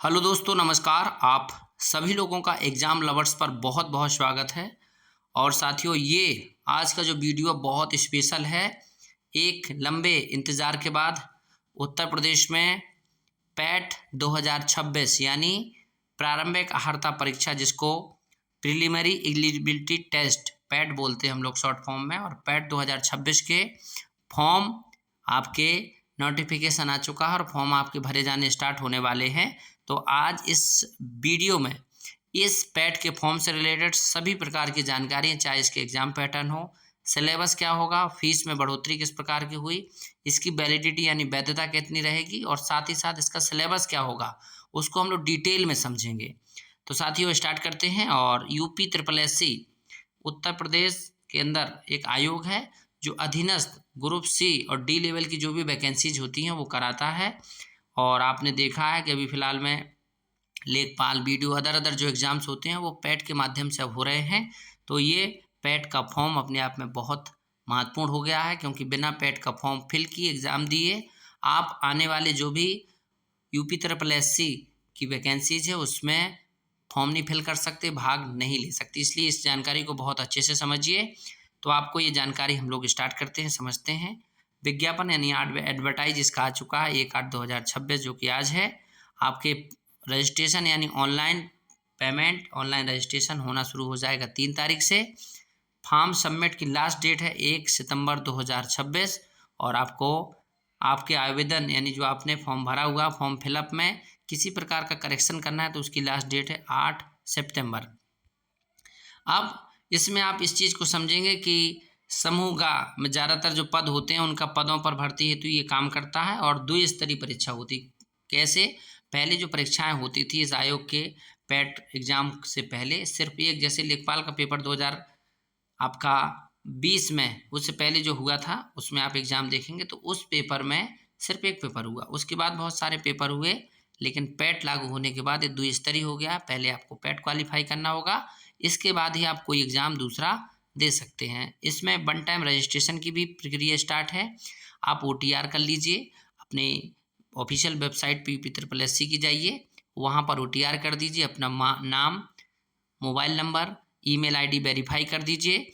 Hello दोस्तों, नमस्कार। आप सभी लोगों का एग्ज़ाम लवर्स पर बहुत बहुत स्वागत है। और साथियों, ये आज का जो वीडियो बहुत स्पेशल है। एक लंबे इंतज़ार के बाद उत्तर प्रदेश में पैट 2026 यानी प्रारंभिक अर्हता परीक्षा, जिसको प्रिलिमिनरी एलिजिबिलिटी टेस्ट पैट बोलते हैं हम लोग शॉर्ट फॉर्म में, और पैट 2026 के फॉर्म आपके नोटिफिकेशन आ चुका है और फॉर्म आपके भरे जाने स्टार्ट होने वाले हैं। तो आज इस वीडियो में इस पैट के फॉर्म से रिलेटेड सभी प्रकार की जानकारी, चाहे इसके एग्जाम पैटर्न हो, सिलेबस क्या होगा, फीस में बढ़ोतरी किस प्रकार की हुई, इसकी वैलिडिटी यानी वैधता कितनी रहेगी, और साथ ही साथ इसका सिलेबस क्या होगा, उसको हम लोग डिटेल में समझेंगे। तो साथियों, स्टार्ट करते हैं। और UP triple SC Uttar Pradesh के अंदर एक आयोग है जो अधीनस्थ ग्रुप सी और डी लेवल की जो भी वैकेंसीज होती हैं वो कराता है। और आपने देखा है कि अभी फ़िलहाल में लेखपाल, बीडीओ, अदर जो एग्ज़ाम्स होते हैं वो पैट के माध्यम से अब हो रहे हैं। तो ये पैट का फॉर्म अपने आप में बहुत महत्वपूर्ण हो गया है, क्योंकि बिना पैट का फॉर्म फिल किए एग्ज़ाम दिए आप आने वाले जो भी यूपी ट्रिपल एससी की वैकेंसीज है उसमें फॉर्म नहीं फिल कर सकते, भाग नहीं ले सकते। इसलिए इस जानकारी को बहुत अच्छे से समझिए। तो आपको ये जानकारी हम लोग स्टार्ट करते हैं, समझते हैं। विज्ञापन यानी एडवर्टाइज इसका आ चुका है 1/8/2026, जो कि आज है। आपके रजिस्ट्रेशन यानी ऑनलाइन पेमेंट, ऑनलाइन रजिस्ट्रेशन होना शुरू हो जाएगा 3 तारीख से। फॉर्म सबमिट की लास्ट डेट है 1 सितंबर 2026। और आपको आपके आवेदन यानी जो आपने फॉर्म भरा हुआ, फॉर्म फिलअप में किसी प्रकार का करेक्शन करना है तो उसकी लास्ट डेट है 8 सितंबर। अब इसमें आप इस चीज़ को समझेंगे कि समूह गा में ज़्यादातर जो पद होते हैं उनका पदों पर भर्ती हेतु ये काम करता है। और द्विस्तरीय परीक्षा होती कैसे, पहले जो परीक्षाएं होती थी इस आयोग के पैट एग्जाम से पहले सिर्फ एक, जैसे लेखपाल का पेपर 2020 में, उससे पहले जो हुआ था उसमें आप एग्ज़ाम देखेंगे तो उस पेपर में सिर्फ एक पेपर हुआ। उसके बाद बहुत सारे पेपर हुए, लेकिन पैट लागू होने के बाद ये द्विस्तरीय हो गया। पहले आपको पैट क्वालिफाई करना होगा, इसके बाद ही आप कोई एग्ज़ाम दूसरा दे सकते हैं। इसमें वन टाइम रजिस्ट्रेशन की भी प्रक्रिया स्टार्ट है। आप OTR कर लीजिए, अपने ऑफिशियल वेबसाइट पे यूपी ट्रिपल एससी की जाइए, वहाँ पर OTR कर दीजिए, अपना नाम, mobile number, email ID verify कर दीजिए,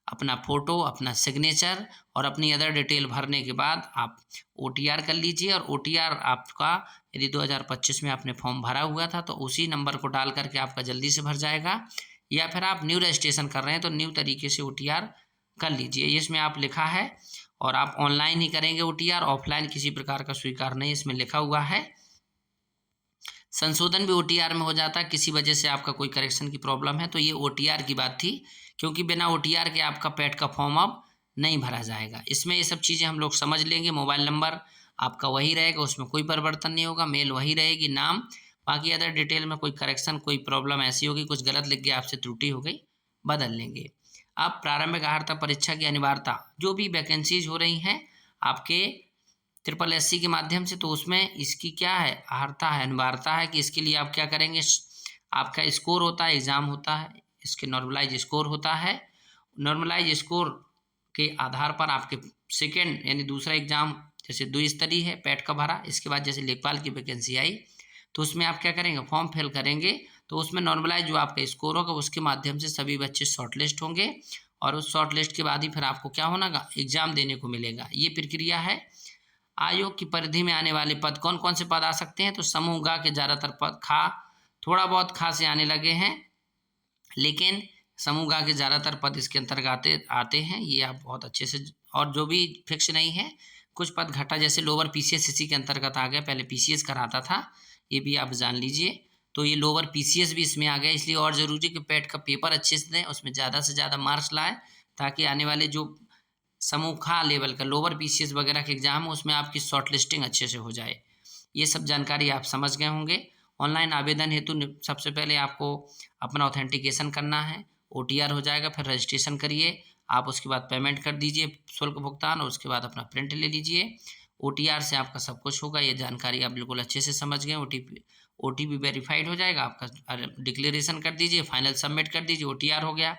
अपना फ़ोटो, अपना सिग्नेचर और अपनी अदर डिटेल भरने के बाद आप OTR कर लीजिए। और OTR आपका यदि 2025 में आपने फॉर्म भरा हुआ था तो उसी नंबर को डाल करके आपका जल्दी से भर जाएगा, या फिर आप न्यू रजिस्ट्रेशन कर रहे हैं तो न्यू तरीके से OTR कर लीजिए। इसमें आप लिखा है, और आप ऑनलाइन ही करेंगे OTR, ऑफलाइन किसी प्रकार का स्वीकार नहीं इसमें लिखा हुआ है। संशोधन भी OTR में हो जाता है, किसी वजह से आपका कोई करेक्शन की प्रॉब्लम है तो ये OTR की बात थी, क्योंकि बिना OTR के आपका पैट का फॉर्म अब नहीं भरा जाएगा। इसमें ये सब चीज़ें हम लोग समझ लेंगे। मोबाइल नंबर आपका वही रहेगा, उसमें कोई परिवर्तन नहीं होगा, मेल वही रहेगी, नाम, बाकी अदर डिटेल में कोई करेक्शन, कोई प्रॉब्लम ऐसी होगी, कुछ गलत लिख गया, आपसे त्रुटि हो गई, बदल लेंगे। अब प्रारंभिक अर्हता परीक्षा की अनिवार्यता, जो भी वैकेंसीज हो रही हैं आपके ट्रिपल एससी के माध्यम से, तो उसमें इसकी क्या है, अर्हता है, अनिवार्यता है कि इसके लिए आप क्या करेंगे। आपका स्कोर होता है, एग्ज़ाम होता है, इसके नॉर्मलाइज स्कोर होता है। नॉर्मलाइज स्कोर के आधार पर आपके सेकेंड यानी दूसरा एग्ज़ाम, जैसे द्विस्तरीय है पैट का भरा, इसके बाद जैसे लेखपाल की वैकेंसी आई तो उसमें आप क्या करेंगे, फॉर्म फिल करेंगे तो उसमें नॉर्मलाइज जो आपका स्कोर होगा उसके माध्यम से सभी बच्चे शॉर्टलिस्ट होंगे, और उस शॉर्टलिस्ट के बाद ही फिर आपको क्या होना, एग्ज़ाम देने को मिलेगा। ये प्रक्रिया है। आयोग की परिधि में आने वाले पद, कौन कौन से पद आ सकते हैं, तो समूह ग के ज़्यादातर पद, थोड़ा बहुत से आने लगे हैं, लेकिन समूह ग के ज़्यादातर पद इसके अंतर्गत आते हैं। ये आप बहुत अच्छे से, और जो भी फिक्स नहीं है, कुछ पद घटा, जैसे लोअर PCS इसी के अंतर्गत आ गया, पहले PCS कराता था, ये भी आप जान लीजिए। तो ये लोअर PCS भी इसमें आ गया, इसलिए और ज़रूरी कि पैट का पेपर अच्छे से दें, उसमें ज़्यादा से ज़्यादा मार्क्स लाएँ, ताकि आने वाले जो समूह खा लेवल का लोअर PCS वगैरह के एग्ज़ाम है उसमें आपकी शॉर्ट लिस्टिंग अच्छे से हो जाए। ये सब जानकारी आप समझ गए होंगे। ऑनलाइन आवेदन हेतु सबसे पहले आपको अपना ऑथेंटिकेशन करना है, OTR हो जाएगा, फिर रजिस्ट्रेशन करिए आप, उसके बाद पेमेंट कर दीजिए शुल्क भुगतान, और उसके बाद अपना प्रिंट ले लीजिए। OTR से आपका सब कुछ होगा। ये जानकारी आप बिल्कुल अच्छे से समझ गए। OTP वेरीफाइड हो जाएगा, आपका डिक्लेरेशन कर दीजिए, फाइनल सबमिट कर दीजिए, OTR हो गया।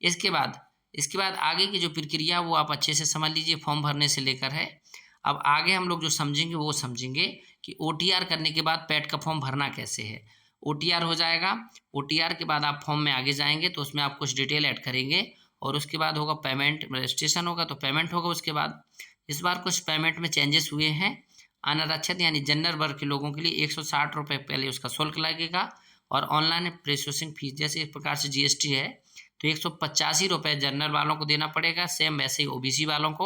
इसके बाद आगे की जो प्रक्रिया वो आप अच्छे से समझ लीजिए, फॉर्म भरने से लेकर है। अब आगे हम लोग जो समझेंगे वो समझेंगे कि OTR करने के बाद पैट का फॉर्म भरना कैसे है। OTR हो जाएगा, OTR के बाद आप फॉर्म में आगे जाएंगे तो उसमें आप कुछ डिटेल ऐड करेंगे और उसके बाद होगा पेमेंट, रजिस्ट्रेशन होगा तो पेमेंट होगा। उसके बाद इस बार कुछ पेमेंट में चेंजेस हुए हैं। अनारक्षित यानी जनरल वर्ग के लोगों के लिए 160 रुपये पहले उसका शुल्क लगेगा और ऑनलाइन प्रोसेसिंग फीस जैसे एक प्रकार से GST है तो 185 रुपये जनरल वालों को देना पड़ेगा। सेम वैसे ही OBC वालों को,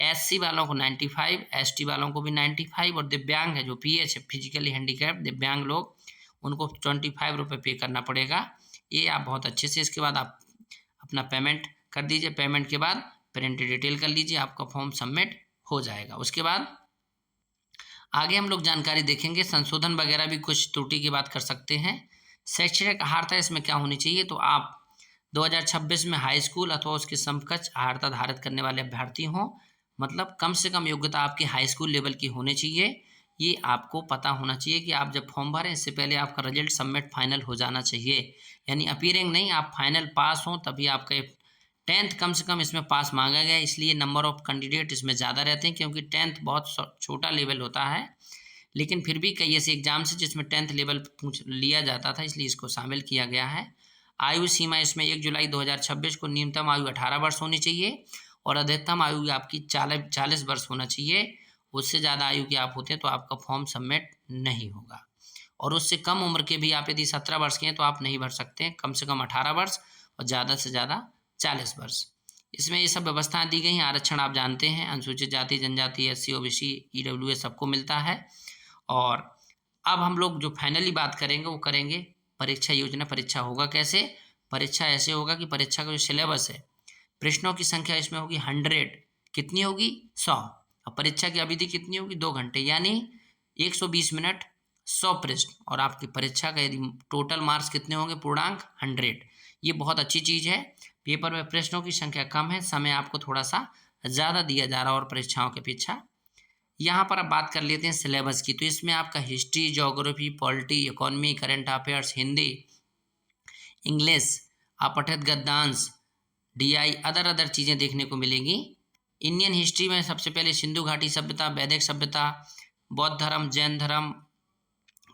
SC वालों को 95, ST वालों को भी 95 और दिव्यांग है जो PH है, फिजिकली हैंडीकैप दिव्यांग लोग, उनको 25 रुपये पे करना पड़ेगा। ये आप बहुत अच्छे से इसके बाद आप अपना पेमेंट कर दीजिए। पेमेंट के बाद प्रिंट डिटेल कर लीजिए, आपका फॉर्म सबमिट हो जाएगा। उसके बाद आगे हम लोग जानकारी देखेंगे, संशोधन वगैरह भी कुछ त्रुटि की बात कर सकते हैं। शैक्षणिक अर्हता इसमें क्या होनी चाहिए, तो आप 2026 में हाई स्कूल अथवा उसके समकक्ष अर्हता धारित करने वाले अभ्यर्थी हों, मतलब कम से कम योग्यता आपकी हाई स्कूल लेवल की होनी चाहिए। ये आपको पता होना चाहिए कि आप जब फॉर्म भरें इससे पहले आपका रिजल्ट सबमिट फाइनल हो जाना चाहिए, यानी अपीयरिंग नहीं, आप फाइनल पास हों तभी आपका 10th कम से कम इसमें पास मांगा गया है। इसलिए नंबर ऑफ कैंडिडेट इसमें ज़्यादा रहते हैं क्योंकि 10th बहुत छोटा लेवल होता है, लेकिन फिर भी कई ऐसे एग्जाम्स हैं जिसमें 10th लेवल पूछ लिया जाता था, इसलिए इसको शामिल किया गया है। आयु सीमा इसमें 1 जुलाई 2026 को न्यूनतम आयु 18 वर्ष होनी चाहिए और अधिकतम आयु आपकी 40 वर्ष होना चाहिए। उससे ज़्यादा आयु के आप होते हैं तो आपका फॉर्म सबमिट नहीं होगा और उससे कम उम्र के भी आप यदि 17 वर्ष के हैं तो आप नहीं भर सकते हैं। कम से कम 18 वर्ष और ज़्यादा से ज़्यादा 40 वर्ष। इसमें ये सब व्यवस्थाएं दी गई हैं। आरक्षण आप जानते हैं, अनुसूचित जाति जनजाति, SC OBC EWS सबको मिलता है। और अब हम लोग जो फाइनली बात करेंगे वो करेंगे परीक्षा योजना। परीक्षा होगा कैसे, परीक्षा ऐसे होगा कि परीक्षा का जो सिलेबस है, प्रश्नों की संख्या इसमें होगी 100, कितनी होगी 100, और परीक्षा की अवधि कितनी होगी 2 घंटे, यानी 120 मिनट 100 प्रश्न, और आपकी परीक्षा का यदि टोटल मार्क्स कितने होंगे पूर्णांक 100। ये बहुत अच्छी चीज़ है। पेपर में प्रश्नों की संख्या कम है, समय आपको थोड़ा सा ज़्यादा दिया जा रहा है और परीक्षाओं की अपेक्षा। यहाँ पर अब बात कर लेते हैं सिलेबस की, तो इसमें आपका history, geography, polity, economy, current affairs, Hindi, English, अपठित गद्यांश, DI, अदर चीज़ें देखने को मिलेंगी। इंडियन हिस्ट्री में सबसे पहले सिंधु घाटी सभ्यता, वैदिक सभ्यता, बौद्ध धर्म, जैन धर्म,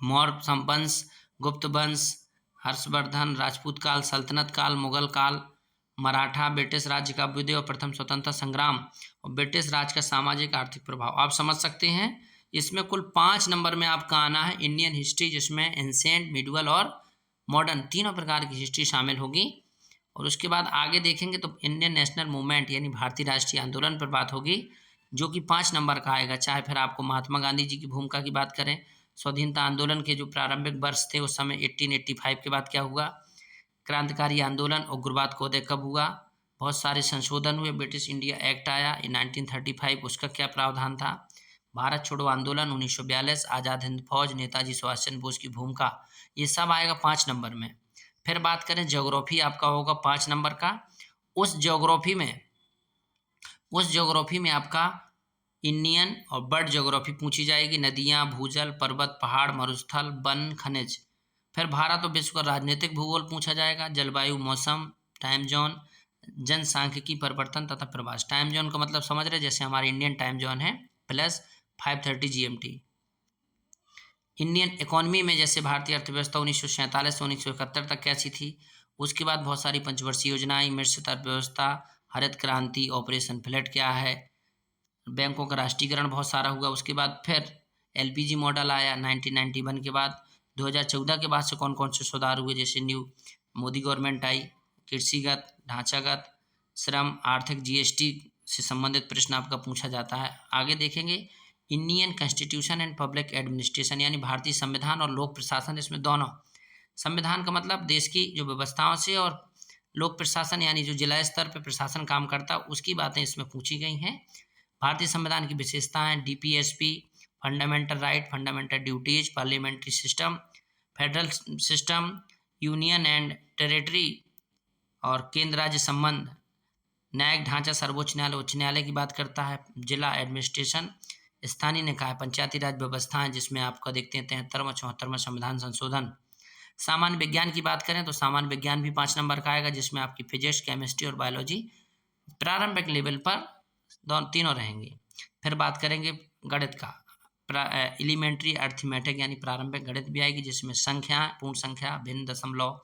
मौर्य वंश, गुप्त वंश, हर्षवर्धन, राजपूत काल, सल्तनत काल, मुगल काल, मराठा, ब्रिटिश राज्य का अभ्युदय और प्रथम स्वतंत्रता संग्राम और ब्रिटिश राज का सामाजिक आर्थिक प्रभाव। आप समझ सकते हैं इसमें कुल 5 नंबर में आपका आना है इंडियन हिस्ट्री, जिसमें एंसेंट, मिडुअल और मॉडर्न तीनों प्रकार की हिस्ट्री शामिल होगी। और उसके बाद आगे देखेंगे तो इंडियन नेशनल मूवमेंट यानी भारतीय राष्ट्रीय आंदोलन पर बात होगी, जो कि 5 नंबर का आएगा। चाहे फिर आपको महात्मा गांधी जी की भूमिका की बात करें, स्वाधीनता आंदोलन के जो प्रारंभिक वर्ष थे उस समय 1885 के बाद क्या हुआ, क्रांतिकारी आंदोलन, उग्रवाद को कब हुआ, बहुत सारे संशोधन हुए, ब्रिटिश इंडिया एक्ट आया 1935, उसका क्या प्रावधान था, भारत छोड़ो आंदोलन 1942, आज़ाद हिंद फौज, नेताजी सुभाष चंद्र बोस की भूमिका, ये सब आएगा 5 नंबर में। फिर बात करें ज्योग्राफी, आपका होगा 5 नंबर का। उस ज्योग्राफी में आपका इंडियन और बर्ड ज्योग्राफी पूछी जाएगी, नदियाँ, भूजल, पर्वत, पहाड़, मरुस्थल, वन, खनिज। फिर भारत और विश्व का राजनीतिक भूगोल पूछा जाएगा, जलवायु, मौसम, टाइम जोन, जनसांख्यिकी, परिवर्तन तथा प्रवास। टाइम जोन का मतलब समझ रहे, जैसे हमारे इंडियन टाइम जोन है +5:30 GMT। इंडियन इकोनॉमी में जैसे भारतीय अर्थव्यवस्था 1947 से 1971 तक कैसी थी, उसके बाद बहुत सारी पंचवर्षीय योजनाएं, मिश्रित अर्थव्यवस्था, हरित क्रांति, ऑपरेशन फ्लड क्या है, बैंकों का राष्ट्रीयकरण बहुत सारा हुआ। उसके बाद फिर LPG मॉडल आया 1991 के बाद। 2014 के बाद से कौन कौन से सुधार हुए, जैसे न्यू मोदी गवर्नमेंट आई, कृषिगत, ढांचागत, श्रम, आर्थिक, GST से संबंधित प्रश्न आपका पूछा जाता है। आगे देखेंगे Indian constitution and public administration, यानी भारतीय संविधान और लोक प्रशासन। इसमें दोनों, संविधान का मतलब देश की जो व्यवस्थाओं से, और लोक प्रशासन यानी जो जिला स्तर पर प्रशासन काम करता है उसकी बातें इसमें पूछी गई हैं। भारतीय संविधान की विशेषताएं, DPSP, fundamental right, fundamental duties, parliamentary system, federal system, union and territory और केंद्र राज्य संबंध, न्यायिक ढांचा, सर्वोच्च न्यायालय, उच्च न्यायालय की बात करता है, जिला एडमिनिस्ट्रेशन, स्थानीय निकाय, पंचायती राज व्यवस्थाएं, जिसमें आपका देखते हैं 73वां 74वां संविधान संशोधन। सामान्य विज्ञान की बात करें तो सामान्य विज्ञान भी 5 नंबर का आएगा, जिसमें आपकी फिजिक्स, केमिस्ट्री और बायोलॉजी प्रारंभिक लेवल पर तीनों रहेंगे। फिर बात करेंगे गणित का, एलिमेंट्री अर्थमेटिक यानी प्रारंभिक गणित भी आएगी, जिसमें संख्या, पूर्ण संख्या, भिन्न, दशमलव,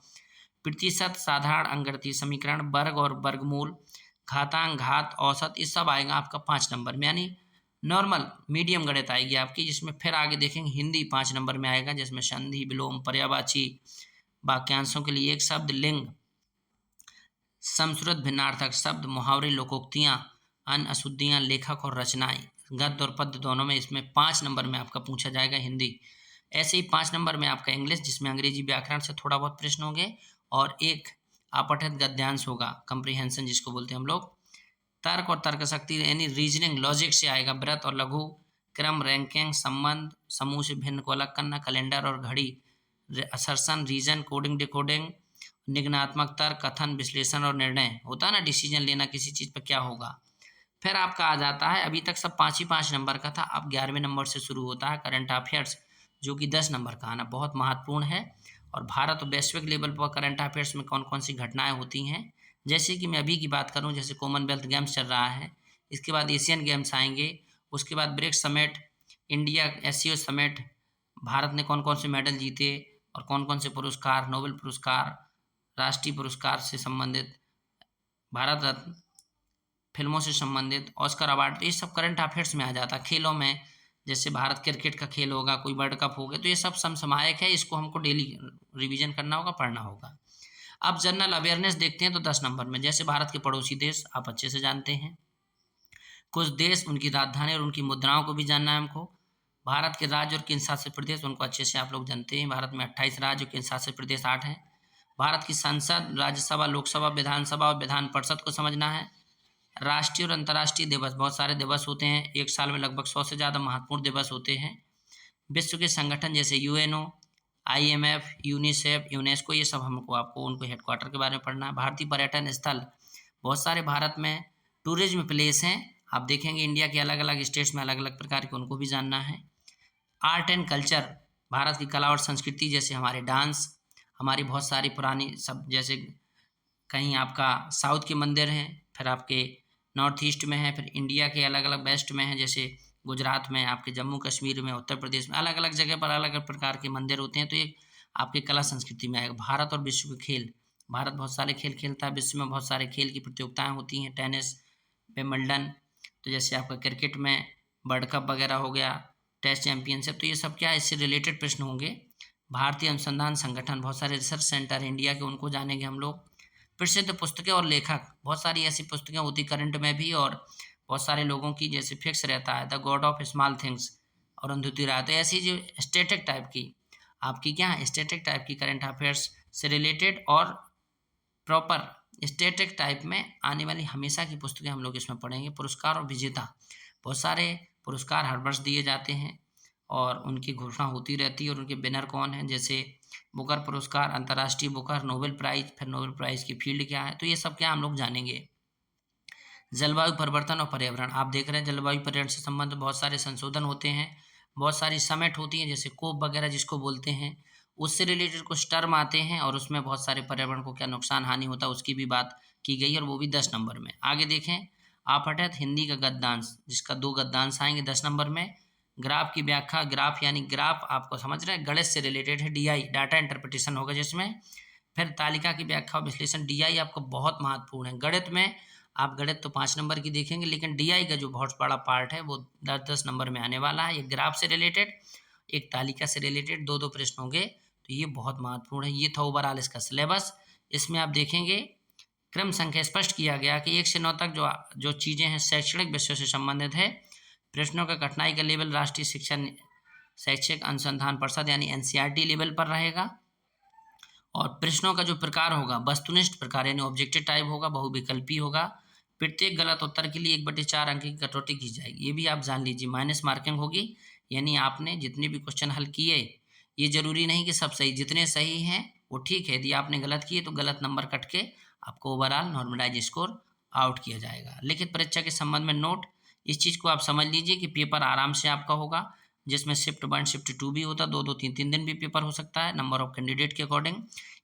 प्रतिशत, साधारण अंकगणितीय समीकरण, वर्ग और वर्गमूल, घातांक, घात, औसत, ये सब आएगा आपका 5 नंबर में, यानी नॉर्मल मीडियम गणित आएगी आपकी। जिसमें फिर आगे देखेंगे हिंदी 5 नंबर में आएगा, जिसमें संधि, विलोम, पर्यायवाची, वाक्यांशों के लिए एक शब्द, लिंग, समश्रुत भिन्नार्थक शब्द, मुहावरे, लोकोक्तियाँ, अन्य अशुद्धियाँ, लेखक और रचनाएं, गद्य और पद्य दोनों में इसमें 5 नंबर में आपका पूछा जाएगा हिंदी। ऐसे ही 5 नंबर में आपका इंग्लिश, जिसमें अंग्रेजी व्याकरण से थोड़ा बहुत प्रश्न होंगे, और एक अपठित गद्यांश होगा, कंप्रीहेंशन जिसको बोलते हैं हम लोग। तर्क और तर्क शक्ति यानी रीजनिंग, लॉजिक से आएगा, व्रत और लघु, क्रम, रैंकिंग, संबंध, समूह से भिन्न को अलग करना, कैलेंडर और घड़ी, असर्शन, रीजन, कोडिंग, डिकोडिंग, निगमनात्मक तर्क, कथन, विश्लेषण और निर्णय होता है ना, डिसीजन लेना किसी चीज़ पर क्या होगा। फिर आपका आ जाता है, अभी तक सब 5 नंबर का था, अब 11वें नंबर से शुरू होता है करंट अफेयर्स, जो कि 10 नंबर का आना बहुत महत्वपूर्ण है। और भारत और वैश्विक लेवल पर करंट अफेयर्स में कौन कौन सी घटनाएं होती हैं, जैसे कि मैं अभी की बात करूं, जैसे कॉमनवेल्थ गेम्स चल रहा है, इसके बाद एशियन गेम्स आएंगे, उसके बाद BRICS summit, India SCO summit, Bharat ने कौन कौन से मेडल जीते और कौन कौन से पुरस्कार, नोबेल पुरस्कार, राष्ट्रीय पुरस्कार से संबंधित, भारत रत्न, फिल्मों से संबंधित, ऑस्कर अवार्ड, तो ये सब करंट अफेयर्स में आ जाता है। खेलों में जैसे भारत क्रिकेट का खेल होगा, कोई वर्ल्ड कप हो गया, तो ये सब समसामयिक है, इसको हमको डेली रिवीजन करना होगा, पढ़ना होगा। अब जनरल अवेयरनेस देखते हैं तो 10 नंबर में, जैसे भारत के पड़ोसी देश आप अच्छे से जानते हैं, कुछ देश, उनकी राजधानी और उनकी मुद्राओं को भी जानना है हमको। भारत के राज्य और केंद्र शासित प्रदेश, उनको अच्छे से आप लोग जानते हैं, भारत में 28 राज्य और केंद्र शासित प्रदेश 8 हैं। भारत की संसद, राज्यसभा, लोकसभा, विधानसभा और विधान परिषद को समझना है। राष्ट्रीय और अंतर्राष्ट्रीय दिवस, बहुत सारे दिवस होते हैं, एक साल में लगभग 100 से ज़्यादा महत्वपूर्ण दिवस होते हैं। विश्व के संगठन जैसे यूएनओ, आईएमएफ, यूनिसेफ, यूनेस्को, ये सब हमको आपको उनको हेडक्वार्टर के बारे में पढ़ना है। भारतीय पर्यटन स्थल, बहुत सारे भारत में टूरिज्म प्लेस हैं, आप देखेंगे इंडिया के अलग अलग स्टेट्स में अलग अलग प्रकार के, उनको भी जानना है। आर्ट एंड कल्चर, भारत की कला और संस्कृति, जैसे हमारे डांस, हमारी बहुत सारी पुरानी सब, जैसे कहीं आपका साउथ के मंदिर हैं, फिर आपके नॉर्थ ईस्ट में है, फिर इंडिया के अलग अलग वेस्ट में है, जैसे गुजरात में, आपके जम्मू कश्मीर में, उत्तर प्रदेश में, अलग अलग जगह पर अलग अलग प्रकार के मंदिर होते हैं, तो ये आपके कला संस्कृति में आएगा। भारत और विश्व के खेल, भारत बहुत सारे खेल खेलता है, विश्व में बहुत सारे खेल की प्रतियोगिताएं होती हैं, टेनिस, विंबलडन, तो जैसे आपका क्रिकेट में वर्ल्ड कप वगैरह हो गया, टेस्ट चैंपियनशिप, तो ये सब क्या है, इससे रिलेटेड प्रश्न होंगे। भारतीय अनुसंधान संगठन, बहुत सारे रिसर्च सेंटर इंडिया के, उनको जानेंगे हम लोग। प्रसिद्ध पुस्तकें और लेखक, बहुत सारी ऐसी पुस्तकें होती करंट में भी, और बहुत सारे लोगों की जैसे फिक्स रहता है, the God of small things, और अरुंधति राय, तो ऐसी जो स्टैटिक टाइप की आपकी क्या है, स्टैटिक टाइप की करंट अफेयर्स से रिलेटेड और प्रॉपर स्टैटिक टाइप में आने वाली हमेशा की पुस्तकें हम लोग इसमें पढ़ेंगे। पुरस्कार और विजेता, बहुत सारे पुरस्कार हर वर्ष दिए जाते हैं और उनकी घोषणा होती रहती है, और उनके विनर कौन हैं, जैसे बुकर पुरस्कार, अंतर्राष्ट्रीय बुकर, नोबेल प्राइज, फिर नोबेल प्राइज की फील्ड क्या है, तो ये सब क्या हम लोग जानेंगे। जलवायु परिवर्तन और पर्यावरण, आप देख रहे हैं जलवायु पर्यावरण से संबंधित बहुत सारे संशोधन होते हैं, बहुत सारी समिट होती हैं, जैसे कोप वगैरह जिसको बोलते हैं, उससे रिलेटेड कुछ टर्म आते हैं, और उसमें बहुत सारे पर्यावरण को क्या नुकसान हानि होता है उसकी भी बात की गई है, और वो भी 10 नंबर में। आगे देखें, आपठित हिंदी का गद्यांश, जिसका 2 गद्यांश आएंगे 10 नंबर में। ग्राफ की व्याख्या, ग्राफ यानी ग्राफ आपको समझ रहे हैं, गणित से रिलेटेड है, डीआई डाटा इंटरप्रिटेशन होगा जिसमें। फिर तालिका की व्याख्या और विश्लेषण, डीआई आपको बहुत महत्वपूर्ण है गणित में, आप गणित तो 5 नंबर की देखेंगे, लेकिन डीआई का जो बहुत बड़ा पार्ट है वो 10-10 नंबर में आने वाला है। ये ग्राफ से रिलेटेड, एक तालिका से रिलेटेड 2-2 प्रश्न होंगे, तो ये बहुत महत्वपूर्ण है। ये था ओवरऑल इसका सिलेबस। इसमें आप देखेंगे क्रम संख्या स्पष्ट किया गया कि 1 से 9 तक जो चीज़ें हैं शैक्षणिक विषयों से संबंधित है। प्रश्नों का कठिनाई का लेवल राष्ट्रीय शिक्षा शैक्षिक अनुसंधान परिषद यानी एनसीईआरटी लेवल पर रहेगा, और प्रश्नों का जो प्रकार होगा वस्तुनिष्ठ प्रकार यानी ऑब्जेक्टिव टाइप होगा, बहुविकल्पी होगा। प्रत्येक गलत उत्तर के लिए 1/4 अंक की कटौती की जाएगी, ये भी आप जान लीजिए। माइनस मार्किंग होगी, यानी आपने जितने भी क्वेश्चन हल किए, ये जरूरी नहीं कि सब सही, जितने सही हैं वो ठीक है, यदि आपने गलत किए तो गलत नंबर कट के आपको ओवरऑल नॉर्मलाइज स्कोर आउट किया जाएगा। लिखित परीक्षा के संबंध में नोट, इस चीज़ को आप समझ लीजिए कि पेपर आराम से आपका होगा, जिसमें शिफ्ट 1 शिफ्ट 2 भी होता है, 2-2 3-3 दिन भी पेपर हो सकता है, नंबर ऑफ कैंडिडेट के अकॉर्डिंग।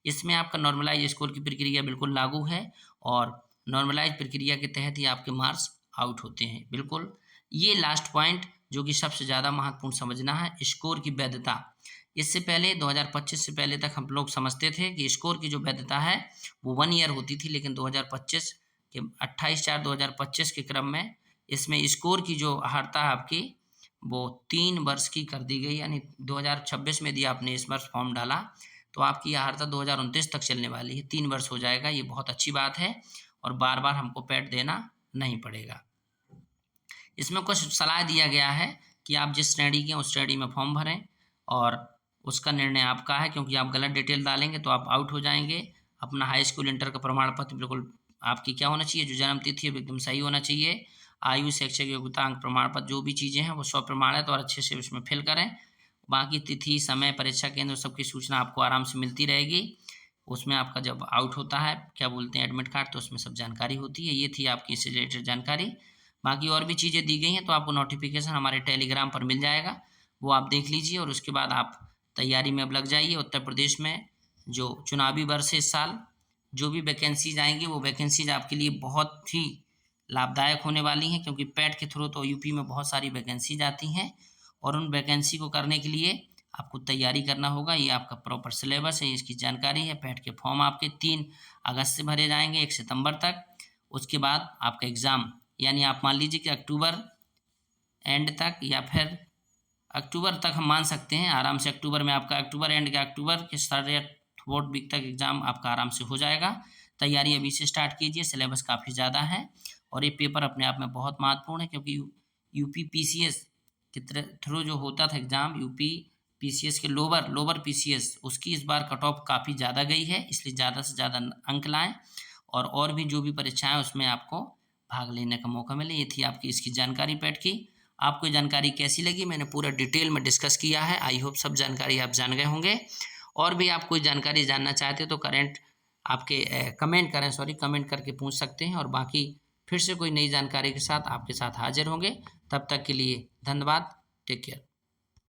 इसमें आपका नॉर्मलाइज स्कोर की प्रक्रिया बिल्कुल लागू है, और नॉर्मलाइज प्रक्रिया के तहत ही आपके मार्क्स आउट होते हैं बिल्कुल। ये लास्ट पॉइंट जो कि सबसे ज़्यादा महत्वपूर्ण समझना है, स्कोर की वैधता। इससे पहले 2025 से पहले तक हम लोग समझते थे कि स्कोर की जो वैधता है वो 1 ईयर होती थी, लेकिन 2025 के 28/4/2025 के क्रम में इसमें स्कोर की जो अर्हता है आपकी वो 3 वर्ष की कर दी गई। यानी 2026 में यदि आपने इस वर्ष फॉर्म डाला तो आपकी यह अर्हता 2029 तक चलने वाली है, 3 वर्ष हो जाएगा। ये बहुत अच्छी बात है और बार बार हमको पैड देना नहीं पड़ेगा। इसमें कुछ सलाह दिया गया है कि आप जिस श्रेणी के उस श्रेणी में फॉर्म भरें और उसका निर्णय आपका है, क्योंकि आप गलत डिटेल डालेंगे तो आप आउट हो जाएंगे। अपना हाई स्कूल इंटर का प्रमाण पत्र बिल्कुल आपकी क्या होना चाहिए, जो जन्म तिथि है एकदम सही होना चाहिए। आयु, शैक्षिक योग्यता, अंक प्रमाण पत्र, जो भी चीज़ें हैं वो स्वप्रमाणित और अच्छे से उसमें फिल करें। बाकी तिथि, समय, परीक्षा केंद्र सबकी सूचना आपको आराम से मिलती रहेगी। उसमें आपका जब आउट होता है क्या बोलते हैं एडमिट कार्ड, तो उसमें सब जानकारी होती है। ये थी आपकी इससे रिलेटेड जानकारी। बाकी और भी चीज़ें दी गई हैं तो आपको नोटिफिकेशन हमारे टेलीग्राम पर मिल जाएगा, वो आप देख लीजिए और उसके बाद आप तैयारी में अब लग जाइए। उत्तर प्रदेश में जो चुनावी वर्ष है इस साल, जो भी वैकेंसीज आएंगी वो वैकेंसीज आपके लिए बहुत ही लाभदायक होने वाली हैं, क्योंकि पैट के थ्रू तो यूपी में बहुत सारी वैकेंसीज आती हैं और उन वैकेंसी को करने के लिए आपको तैयारी करना होगा। ये आपका प्रॉपर सिलेबस है, इसकी जानकारी है। पैट के फॉर्म आपके 3 अगस्त से भरे जाएंगे 1 सितंबर तक। उसके बाद आपका एग्ज़ाम, यानी आप मान लीजिए कि अक्टूबर एंड तक या फिर अक्टूबर तक हम मान सकते हैं आराम से। अक्टूबर में आपका अक्टूबर एंड के अक्टूबर के 3rd या 4th वीक तक एग्ज़ाम आपका आराम से हो जाएगा। तैयारी अभी से स्टार्ट कीजिए, सिलेबस काफ़ी ज़्यादा है और ये पेपर अपने आप में बहुत महत्वपूर्ण है, क्योंकि यूपी पीसीएस के थ्रू जो होता था एग्ज़ाम, यूपी पीसीएस के लोअर पीसीएस, उसकी इस बार कट ऑफ काफ़ी ज़्यादा गई है, इसलिए ज़्यादा से ज़्यादा अंक लाएँ और भी जो भी परीक्षाएँ उसमें आपको भाग लेने का मौका मिले। ये थी आपकी इसकी जानकारी पैट की। आपको जानकारी कैसी लगी, मैंने पूरा डिटेल में डिस्कस किया है। आई होप सब जानकारी आप जान गए होंगे। और भी आप कोई जानकारी जानना चाहते हो तो कमेंट करके पूछ सकते हैं और बाकी फिर से कोई नई जानकारी के साथ आपके साथ हाजिर होंगे। तब तक के लिए धन्यवाद, टेक केयर।